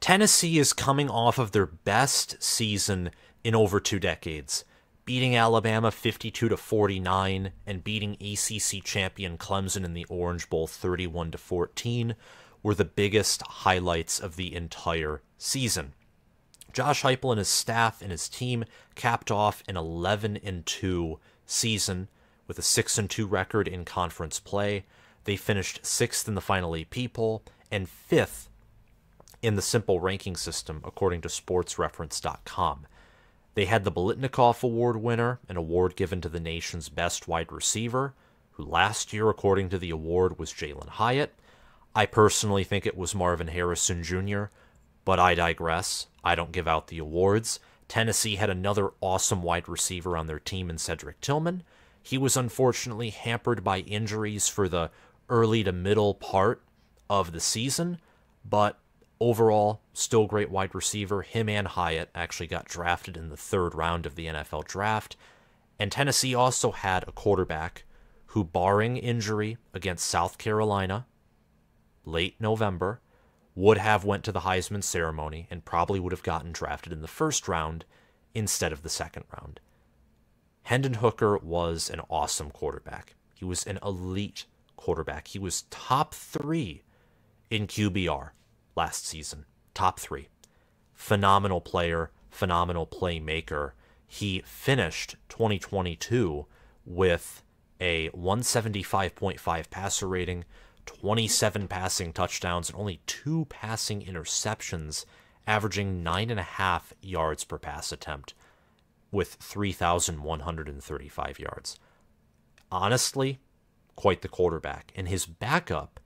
Tennessee is coming off of their best season in over 2 decades, beating Alabama 52-49 and beating ACC champion Clemson in the Orange Bowl 31-14 were the biggest highlights of the entire season. Josh Heupel and his staff and his team capped off an 11-2 season with a 6-2 record in conference play. They finished 6th in the final AP poll and 5th in the simple ranking system, according to sportsreference.com. They had the Biletnikoff Award winner, an award given to the nation's best wide receiver, who last year, according to the award, was Jalin Hyatt. I personally think it was Marvin Harrison Jr., but I digress. I don't give out the awards. Tennessee had another awesome wide receiver on their team in Cedric Tillman. He was unfortunately hampered by injuries for the early to middle part of the season, but overall, still great wide receiver. Him and Hyatt actually got drafted in the 3rd round of the NFL draft. And Tennessee also had a quarterback who, barring injury against South Carolina late November, would have went to the Heisman ceremony and probably would have gotten drafted in the 1st round instead of the 2nd round. Hendon Hooker was an awesome quarterback. He was an elite quarterback. He was top 3 in QBR last season. Top 3. Phenomenal player, phenomenal playmaker. He finished 2022 with a 175.5 passer rating, 27 passing touchdowns, and only 2 passing interceptions, averaging 9.5 yards per pass attempt with 3,135 yards. Honestly, quite the quarterback. And his backup,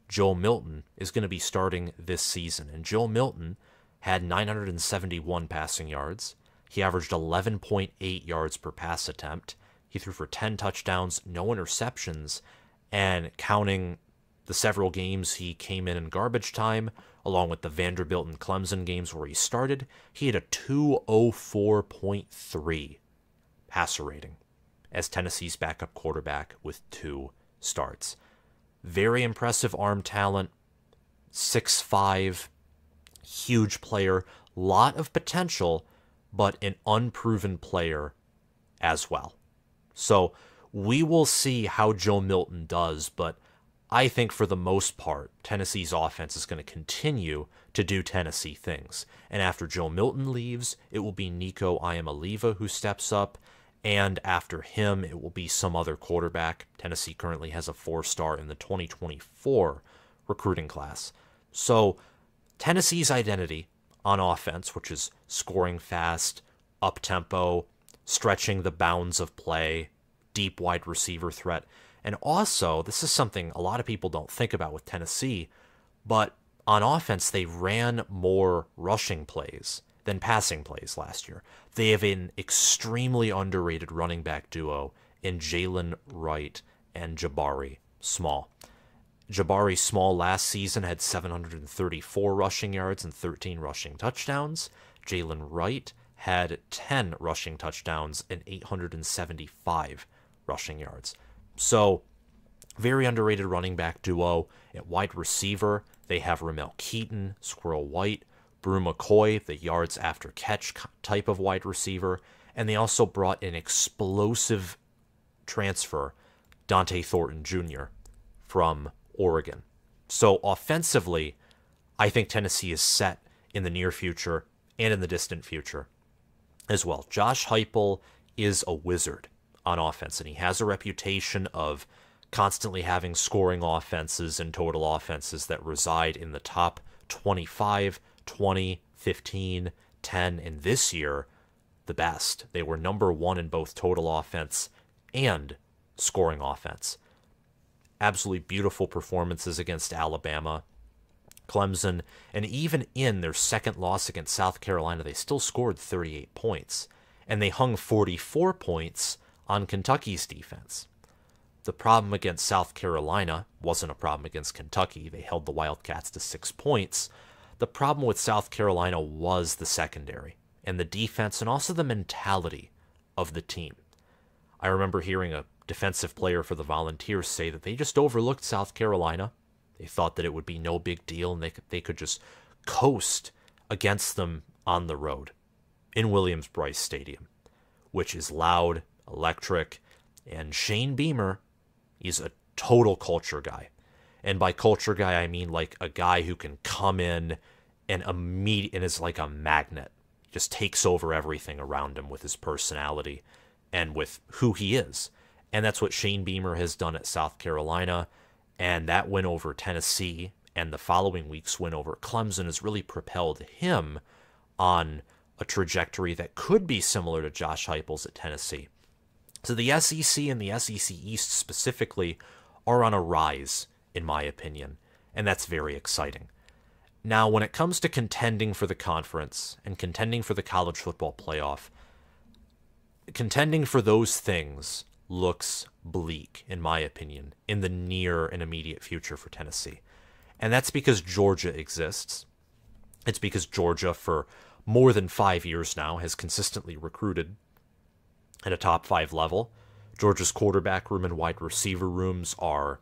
Joe Milton, is going to be starting this season. And Joe Milton had 971 passing yards. He averaged 11.8 yards per pass attempt. He threw for 10 touchdowns, no interceptions, and counting the several games he came in garbage time, along with the Vanderbilt and Clemson games where he started, he had a 204.3 passer rating as Tennessee's backup quarterback with 2 starts. Very impressive arm talent, 6'5", huge player, lot of potential, but an unproven player as well. So we will see how Joe Milton does, but I think for the most part, Tennessee's offense is going to continue to do Tennessee things. And after Joe Milton leaves, it will be Nico Iamaleava who steps up. And after him, it will be some other quarterback. Tennessee currently has a 4-star in the 2024 recruiting class. So Tennessee's identity on offense, which is scoring fast, up-tempo, stretching the bounds of play, deep wide receiver threat. And also, this is something a lot of people don't think about with Tennessee, but on offense, they ran more rushing plays than passing plays last year. They have an extremely underrated running back duo in Jalin Wright and Jabari Small. Jabari Small last season had 734 rushing yards and 13 rushing touchdowns. Jalin Wright had 10 rushing touchdowns and 875 rushing yards. So, very underrated running back duo. At wide receiver, they have Ramel Keyton, Squirrel White, Brew McCoy, the yards after catch type of wide receiver, and they also brought an explosive transfer, Dante Thornton Jr. from Oregon. So offensively, I think Tennessee is set in the near future and in the distant future as well. Josh Heupel is a wizard on offense, and he has a reputation of constantly having scoring offenses and total offenses that reside in the top 25, 20, 15, 10, and this year, the best. They were number 1 in both total offense and scoring offense. Absolutely beautiful performances against Alabama, Clemson, and even in their second loss against South Carolina, they still scored 38 points, and they hung 44 points on Kentucky's defense. The problem against South Carolina wasn't a problem against Kentucky. They held the Wildcats to 6 points. The problem with South Carolina was the secondary and the defense and also the mentality of the team. I remember hearing a defensive player for the Volunteers say that they just overlooked South Carolina. They thought that it would be no big deal and they could just coast against them on the road in Williams-Brice Stadium, which is loud, electric, and Shane Beamer is a total culture guy. And by culture guy, I mean like a guy who can come in and is like a magnet. He just takes over everything around him with his personality and with who he is. And that's what Shane Beamer has done at South Carolina. And that win over Tennessee and the following week's win over Clemson has really propelled him on a trajectory that could be similar to Josh Heupel's at Tennessee. So the SEC and the SEC East specifically are on a rise, in my opinion, and that's very exciting. Now, when it comes to contending for the conference and contending for the college football playoff, contending for those things looks bleak, in my opinion, in the near and immediate future for Tennessee. And that's because Georgia exists. It's because Georgia, for more than 5 years now, has consistently recruited at a top 5 level. Georgia's quarterback room and wide receiver rooms are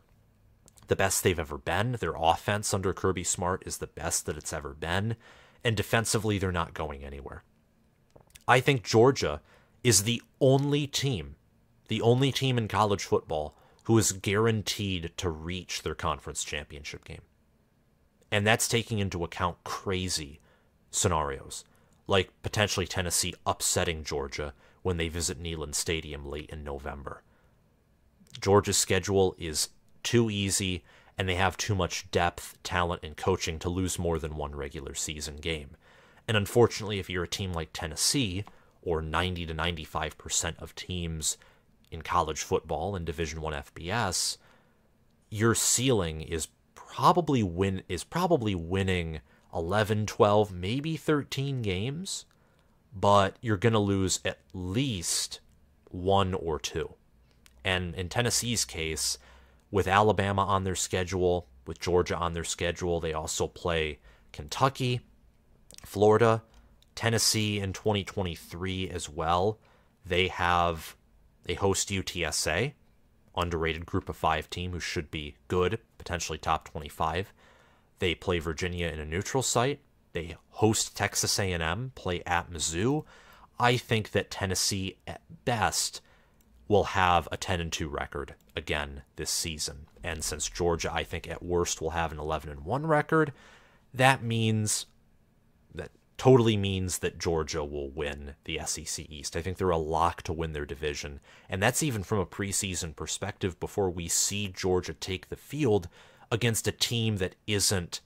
the best they've ever been. Their offense under Kirby Smart is the best that it's ever been. And defensively, they're not going anywhere. I think Georgia is the only team in college football who is guaranteed to reach their conference championship game. And that's taking into account crazy scenarios, like potentially Tennessee upsetting Georgia when they visit Neyland Stadium late in November. Georgia's schedule is too easy, and they have too much depth, talent, and coaching to lose more than one regular season game. And unfortunately, if you're a team like Tennessee, or 90 to 95% of teams in college football and Division I FBS, your ceiling is probably winning 11, 12, maybe 13 games, but you're going to lose at least 1 or 2. And in Tennessee's case, with Alabama on their schedule, with Georgia on their schedule, they also play Kentucky, Florida, Tennessee in 2023 as well. They host UTSA, underrated group of 5 team who should be good, potentially top 25. They play Virginia in a neutral site. They host Texas A&M, play at Mizzou. I think that Tennessee at best will have a 10-2 record again this season. And since Georgia, I think at worst will have an 11-1 record, that totally means that Georgia will win the SEC East. I think they're a lock to win their division. And that's even from a preseason perspective before we see Georgia take the field against a team that isn't,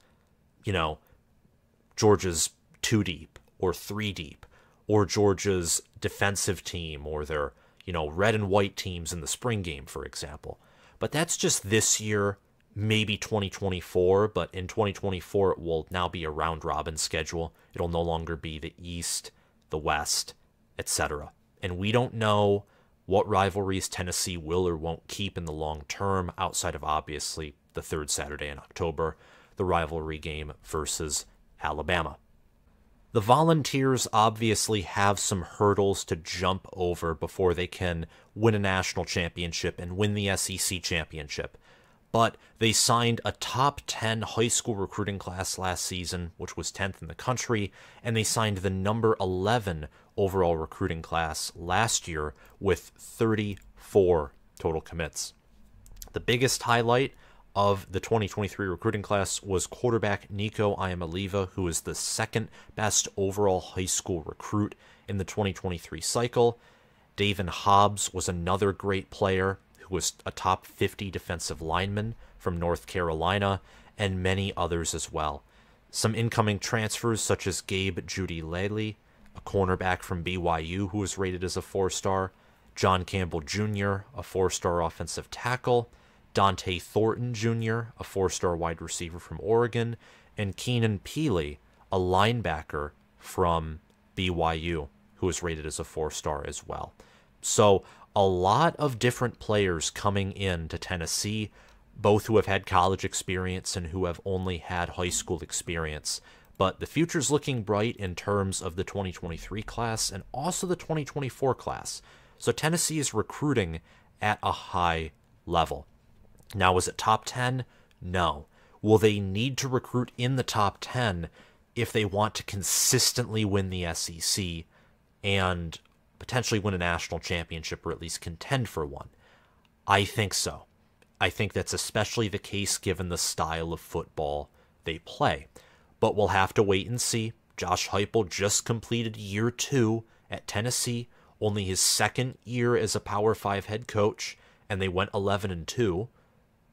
Georgia's 2 deep or 3 deep, or Georgia's defensive team, or their, red and white teams in the spring game, for example. But that's just this year, maybe 2024, but in 2024 it will now be a round-robin schedule. It'll no longer be the East, the West, etc. And we don't know what rivalries Tennessee will or won't keep in the long term, outside of obviously the third Saturday in October, the rivalry game versus Alabama. The Volunteers obviously have some hurdles to jump over before they can win a national championship and win the SEC championship. But they signed a top 10 high school recruiting class last season, which was 10th in the country, and they signed the number 11 overall recruiting class last year with 34 total commits. The biggest highlight of the 2023 recruiting class was quarterback Nico Iamaleava, who is the second best overall high school recruit in the 2023 cycle. David Hobbs was another great player who was a top 50 defensive lineman from North Carolina, and many others as well. Some incoming transfers such as Gabe Judy-Lely, a cornerback from BYU who was rated as a 4-star, John Campbell Jr., a 4-star offensive tackle, Dante Thornton Jr., a 4-star wide receiver from Oregon, and Keenan Peely, a linebacker from BYU who was rated as a 4-star as well. So a lot of different players coming in to Tennessee, both who have had college experience and who have only had high school experience. But the future's looking bright in terms of the 2023 class and also the 2024 class. So Tennessee is recruiting at a high level. Now, is it top 10? No. Will they need to recruit in the top 10 if they want to consistently win the SEC and potentially win a national championship or at least contend for one. I think so. I think that's especially the case given the style of football they play. But we'll have to wait and see. Josh Heupel just completed year 2 at Tennessee, only his second year as a Power 5 head coach, and they went 11-2.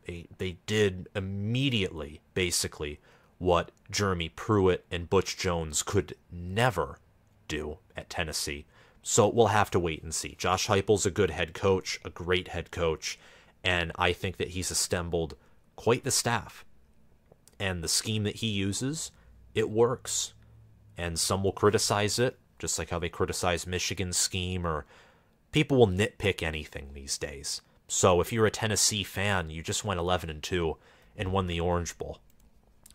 They did immediately, basically, what Jeremy Pruitt and Butch Jones could never do at Tennessee. So we'll have to wait and see. Josh Heupel's a good head coach, a great head coach, and I think that he's assembled quite the staff. And the scheme that he uses, it works. And some will criticize it, just like how they criticize Michigan's scheme, or people will nitpick anything these days. So if you're a Tennessee fan, you just went 11-2 and won the Orange Bowl.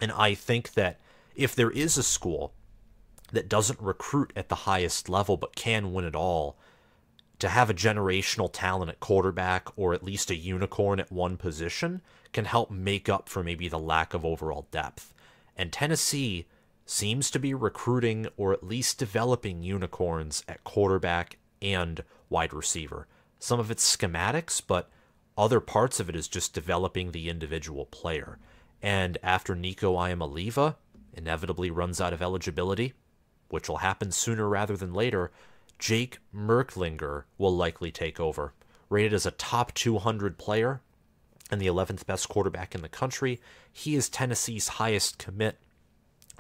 And I think that if there is a school that doesn't recruit at the highest level but can win it all, to have a generational talent at quarterback or at least a unicorn at one position can help make up for maybe the lack of overall depth. And Tennessee seems to be recruiting or at least developing unicorns at quarterback and wide receiver. Some of it's schematics, but other parts of it is just developing the individual player. And after Nico Iamaleava inevitably runs out of eligibility, which will happen sooner rather than later, Jake Merklinger will likely take over. Rated as a top 200 player and the 11th best quarterback in the country, he is Tennessee's highest commit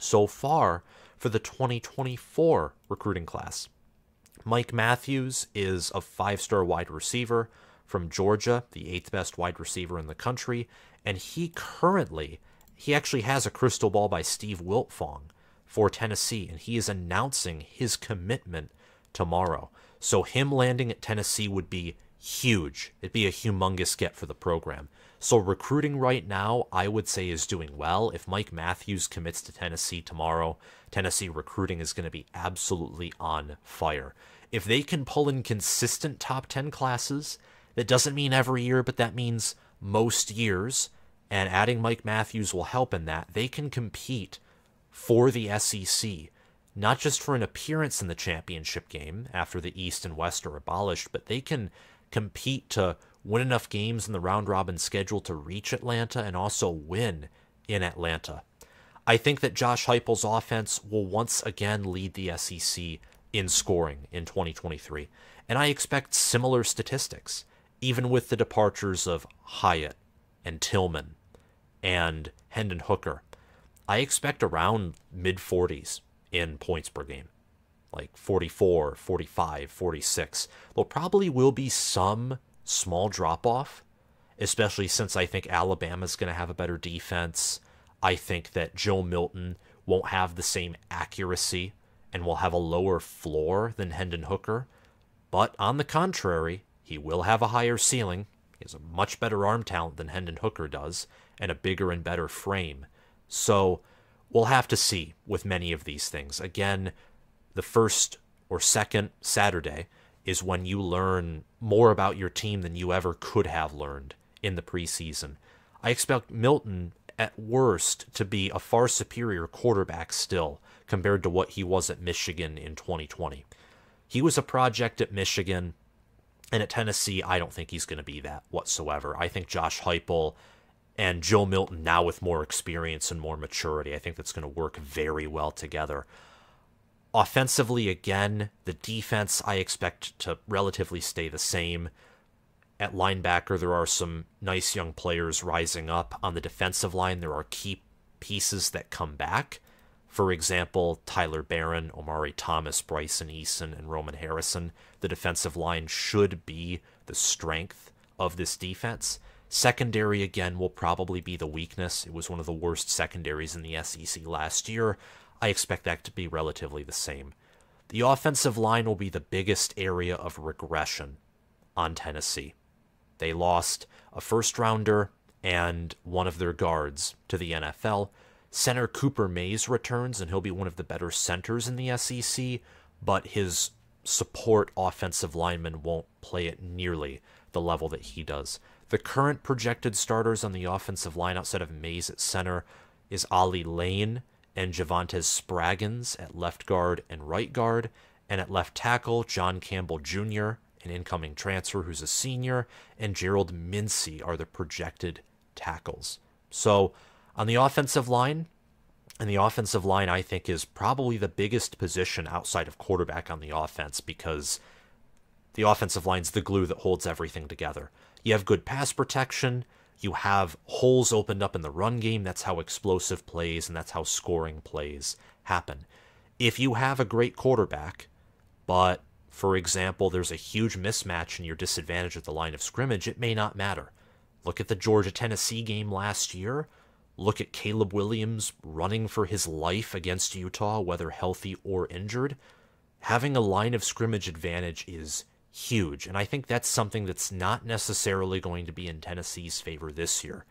so far for the 2024 recruiting class. Mike Matthews is a 5-star wide receiver from Georgia, the 8th best wide receiver in the country, and he actually has a crystal ball by Steve Wiltfong for Tennessee, and he is announcing his commitment tomorrow. So him landing at Tennessee would be huge. It'd be a humongous get for the program. So recruiting right now, I would say, is doing well. If Mike Matthews commits to Tennessee tomorrow, Tennessee recruiting is going to be absolutely on fire. If they can pull in consistent top 10 classes, that doesn't mean every year, but that means most years, and adding Mike Matthews will help in that, they can compete for the SEC, not just for an appearance in the championship game after the East and West are abolished, but they can compete to win enough games in the round-robin schedule to reach Atlanta and also win in Atlanta. I think that Josh Heupel's offense will once again lead the SEC in scoring in 2023, and I expect similar statistics, even with the departures of Hyatt and Tillman and Hendon Hooker. I expect around mid-40s in points per game, like 44, 45, 46. There probably will be some small drop-off, especially since I think Alabama's going to have a better defense. I think that Joe Milton won't have the same accuracy and will have a lower floor than Hendon Hooker. But on the contrary, he will have a higher ceiling. He has a much better arm talent than Hendon Hooker does, and a bigger and better frame. So we'll have to see with many of these things. Again, the first or second Saturday is when you learn more about your team than you ever could have learned in the preseason. I expect Milton, at worst, to be a far superior quarterback still compared to what he was at Michigan in 2020. He was a project at Michigan, and at Tennessee, I don't think he's going to be that whatsoever. I think Josh Heupel and Joe Milton, now with more experience and more maturity, I think that's going to work very well together. Offensively, again, the defense I expect to relatively stay the same. At linebacker, there are some nice young players rising up. On the defensive line, there are key pieces that come back. For example, Tyler Barron, Omari Thomas, Bryson Eason, and Roman Harrison. The defensive line should be the strength of this defense. Secondary, again, will probably be the weakness. It was one of the worst secondaries in the SEC last year. I expect that to be relatively the same. The offensive line will be the biggest area of regression on Tennessee. They lost a first-rounder and one of their guards to the NFL. Center Cooper Mays returns, and he'll be one of the better centers in the SEC, but his support offensive lineman won't play at nearly the level that he does. The current projected starters on the offensive line outside of Mays at center is Ali Lane and Javontes Spraggins at left guard and right guard. And at left tackle, John Campbell Jr., an incoming transfer who's a senior, and Gerald Mincey are the projected tackles. So on the offensive line, and the offensive line I think is probably the biggest position outside of quarterback on the offense, because the offensive line's the glue that holds everything together. You have good pass protection, you have holes opened up in the run game, that's how explosive plays and that's how scoring plays happen. If you have a great quarterback, but for example, there's a huge mismatch and you're disadvantaged at the line of scrimmage, it may not matter. Look at the Georgia-Tennessee game last year. Look at Caleb Williams running for his life against Utah, whether healthy or injured. Having a line of scrimmage advantage is huge, and I think that's something that's not necessarily going to be in Tennessee's favor this year.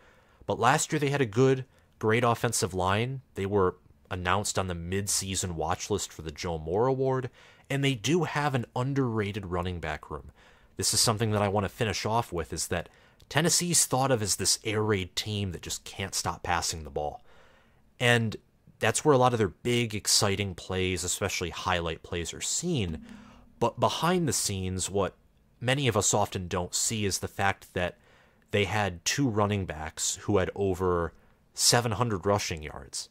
But last year they had a great offensive line. They were announced on the mid-season watch list for the Joe Moore Award, and they do have an underrated running back room. This is something that I want to finish off with, is that Tennessee's thought of as this air raid team that just can't stop passing the ball. And that's where a lot of their big, exciting plays, especially highlight plays, are seen. But behind the scenes, what many of us often don't see is the fact that they had two running backs who had over 700 rushing yards.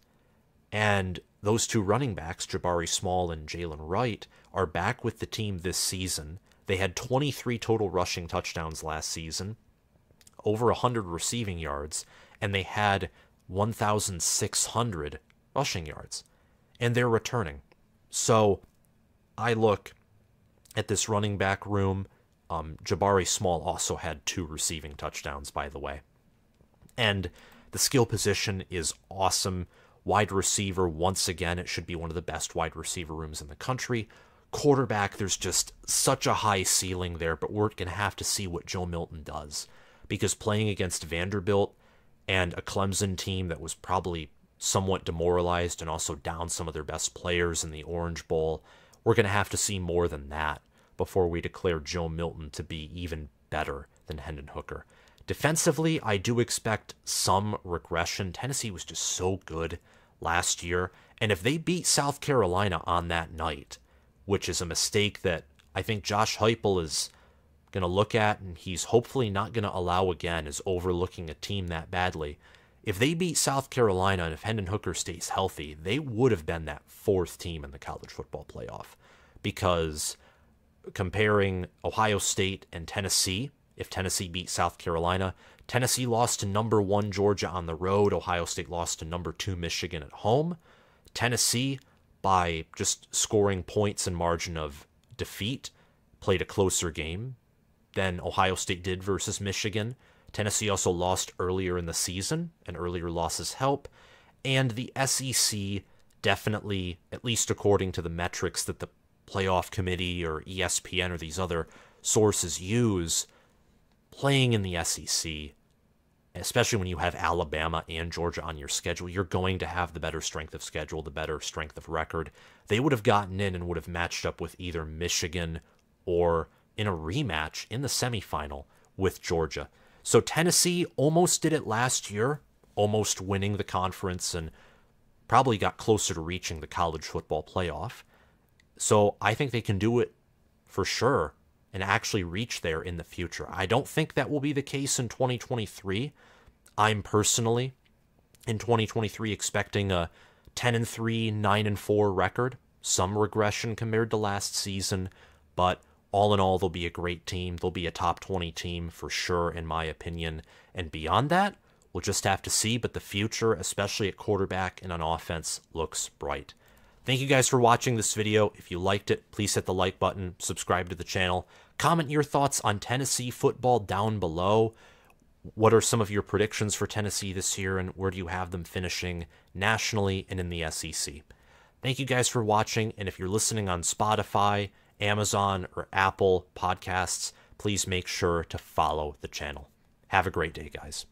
And those two running backs, Jabari Small and Jalin Wright, are back with the team this season. They had 23 total rushing touchdowns last season, over 100 receiving yards, and they had 1,600 rushing yards. And they're returning. So I look at this running back room. Jabari Small also had 2 receiving touchdowns, by the way. And the skill position is awesome. Wide receiver, once again, it should be one of the best wide receiver rooms in the country. Quarterback, there's just such a high ceiling there, but we're going to have to see what Joe Milton does. Because playing against Vanderbilt and a Clemson team that was probably somewhat demoralized and also down some of their best players in the Orange Bowl, we're going to have to see more than that before we declare Joe Milton to be even better than Hendon Hooker. Defensively, I do expect some regression. Tennessee was just so good last year, and if they beat South Carolina on that night, which is a mistake that I think Josh Heupel is going to look at, and he's hopefully not going to allow again, is overlooking a team that badly. If they beat South Carolina and if Hendon Hooker stays healthy, they would have been that 4th team in the college football playoff. Because comparing Ohio State and Tennessee, if Tennessee beat South Carolina, Tennessee lost to number 1 Georgia on the road. Ohio State lost to number 2 Michigan at home. Tennessee, by just scoring points and margin of defeat, played a closer game than Ohio State did versus Michigan. Tennessee also lost earlier in the season, and earlier losses help. And the SEC definitely, at least according to the metrics that the playoff committee or ESPN or these other sources use, playing in the SEC, especially when you have Alabama and Georgia on your schedule, you're going to have the better strength of schedule, the better strength of record. They would have gotten in and would have matched up with either Michigan or in a rematch in the semifinal with Georgia. So Tennessee almost did it last year, almost winning the conference, and probably got closer to reaching the college football playoff. So I think they can do it for sure and actually reach there in the future. I don't think that will be the case in 2023. I'm personally, in 2023, expecting a 10-3, 9-4 record. Some regression compared to last season, but all in all, they'll be a great team. They'll be a top 20 team for sure, in my opinion. And beyond that, we'll just have to see. But the future, especially at quarterback and on offense, looks bright. Thank you guys for watching this video. If you liked it, please hit the like button, subscribe to the channel. Comment your thoughts on Tennessee football down below. What are some of your predictions for Tennessee this year, and where do you have them finishing nationally and in the SEC? Thank you guys for watching, and if you're listening on Spotify, Amazon, or Apple Podcasts, please make sure to follow the channel. Have a great day, guys.